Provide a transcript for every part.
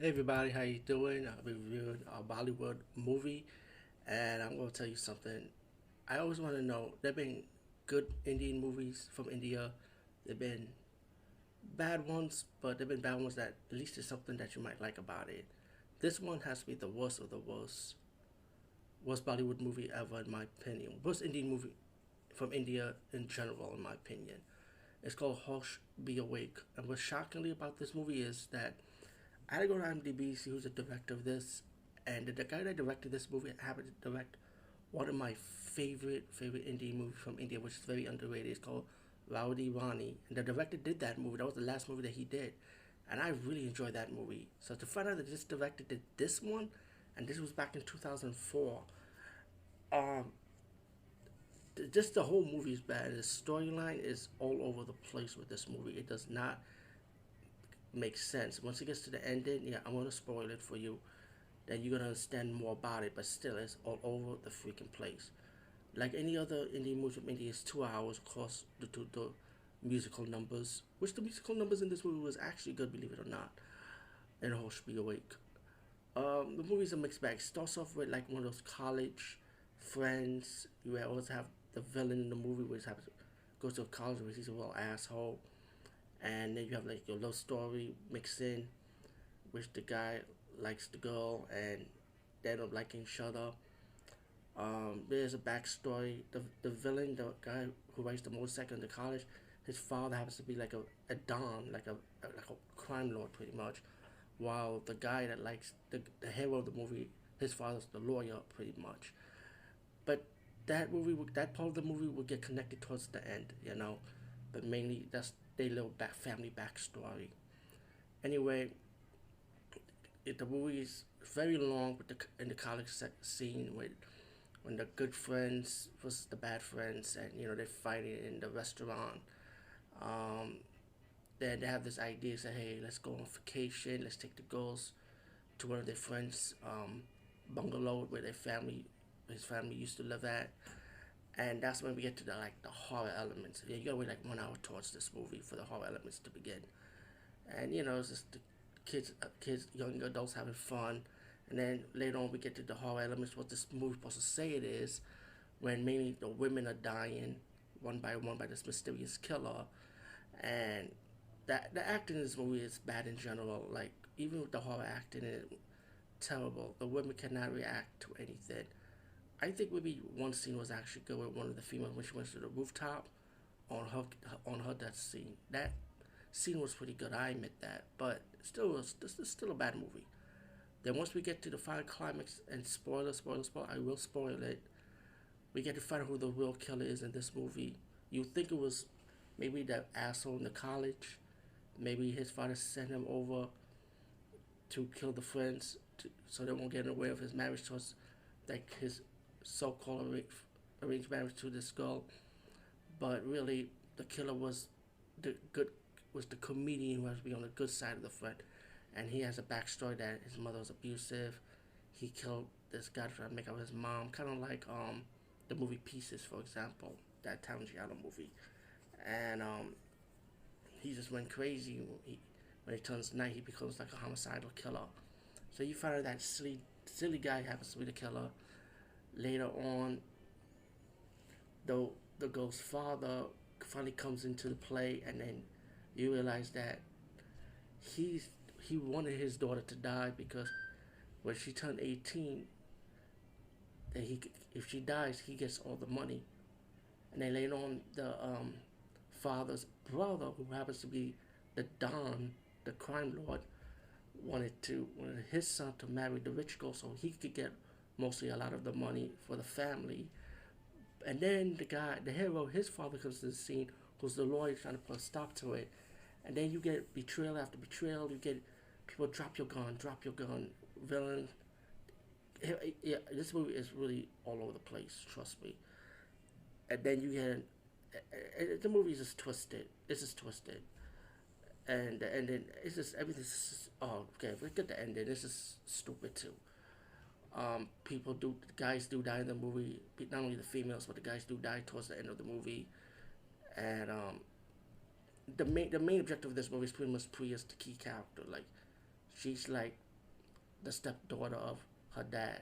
Hey everybody, how you doing? I'll be reviewing a Bollywood movie, and I'm gonna tell you something. I always want to know. There've been good Indian movies from India. There've been bad ones, but there've been bad ones that at least there's something that you might like about it. This one has to be the worst of the worst Bollywood movie ever, in my opinion. Worst Indian movie from India in general, in my opinion. It's called Hosh, Be Awake. And what's shockingly about this movie is that I had to go to IMDb, see who's the director of this, and the guy that directed this movie happened to direct one of my favorite Indian movies from India, which is very underrated. It's called Rowdy Rani, and the director did that movie. That was the last movie that he did, and I really enjoyed that movie. So to find out that this director did this one, and this was back in 2004, um, just the whole movie is bad. The storyline is all over the place with this movie. It does not make sense. Once it gets to the ending, yeah, I'm gonna spoil it for you. Then you're gonna understand more about it. But still, it's all over the freaking place. Like any other Indian movie from India, it's 2 hours. Of course, the musical numbers, which the musical numbers in this movie was actually good, believe it or not. And Hosh Be Awake. The movie's a mixed bag. It starts off with like one of those college friends. You always have the villain in the movie, which happens goes to college where he's a real asshole, and then you have like your love story mixed in, which the guy likes the girl and they end up liking each other. There's a backstory. The villain, the guy who rides the motorcycle in the college, his father happens to be like a don, like a crime lord, pretty much. While the guy that likes the hero of the movie, his father's the lawyer, pretty much. But that part of the movie will get connected towards the end. But mainly that's their little family backstory. Anyway, the movie is very long with in the college scene with when the good friends versus the bad friends, and they're fighting in the restaurant. Um, then they have this idea, say, hey, let's go on vacation. Let's take the girls to one of their friends' bungalow where his family used to live at. And that's when we get to the horror elements. Yeah, you gotta wait like 1 hour towards this movie for the horror elements to begin. And it's just the young adults having fun. And then later on, we get to the horror elements. What this movie supposed to say it is, when mainly the women are dying one by one by this mysterious killer, and that the acting in this movie is bad in general. Like even with the horror acting, it's terrible. The women cannot react to anything. I think maybe one scene was actually good with one of the females when she went to the rooftop on her death scene. That scene was pretty good. I admit that, but this is still a bad movie. Then once we get to the final climax and spoiler, I will spoil it. We get to find out who the real killer is in this movie. You think it was maybe that asshole in the college. Maybe his father sent him over to kill the friends so they won't get in the way of his marriage towards like his so-called arranged marriage to this girl. But really, the killer the good was the comedian who has to be on the good side of the friend, and he has a backstory that his mother was abusive. He killed this guy trying to make out with his mom, kind of like the movie Pieces, for example, that Tarantino movie, and he just went crazy. When he turns night, he becomes like a homicidal killer. So you find out that silly guy happens to be the killer. Later on, though, the girl's father finally comes into the play, and then you realize that he's he wanted his daughter to die because when she turned 18, that if she dies, he gets all the money. And then later on, the father's brother, who happens to be the Don, the crime lord, wanted his son to marry the rich girl so he could get mostly a lot of the money for the family. And then the hero, his father comes to the scene, who's the lawyer trying to put a stop to it. And then you get betrayal after betrayal. You get people drop your gun, villain. Yeah, this movie is really all over the place. Trust me. And then you get the movie is just twisted. It's just twisted, and the ending it's just everything's just, oh okay. Look at the ending. This is stupid too. Guys do die in the movie. Not only the females, but the guys do die towards the end of the movie. And the main objective of this movie is pretty much Priya's the key character. Like she's like the stepdaughter of her dad.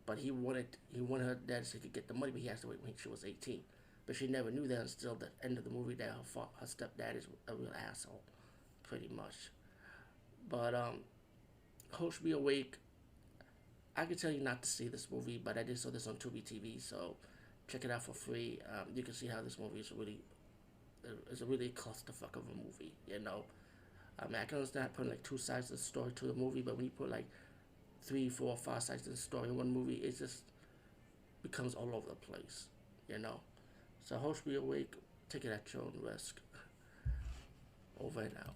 But he wanted her dad so he could get the money, but he has to wait when she was 18. But she never knew that until the end of the movie that her stepdad is a real asshole, pretty much. But Hosh Be Awake, I can tell you not to see this movie, but I did saw this on Tubi TV, so check it out for free. You can see how this movie is a really clusterfuck of a movie. I mean, I can understand putting like two sides of the story to the movie, but when you put like three, four, five sides of the story in one movie, it just becomes all over the place. You know. So Hosh Be Awake, take it at your own risk. Over and out.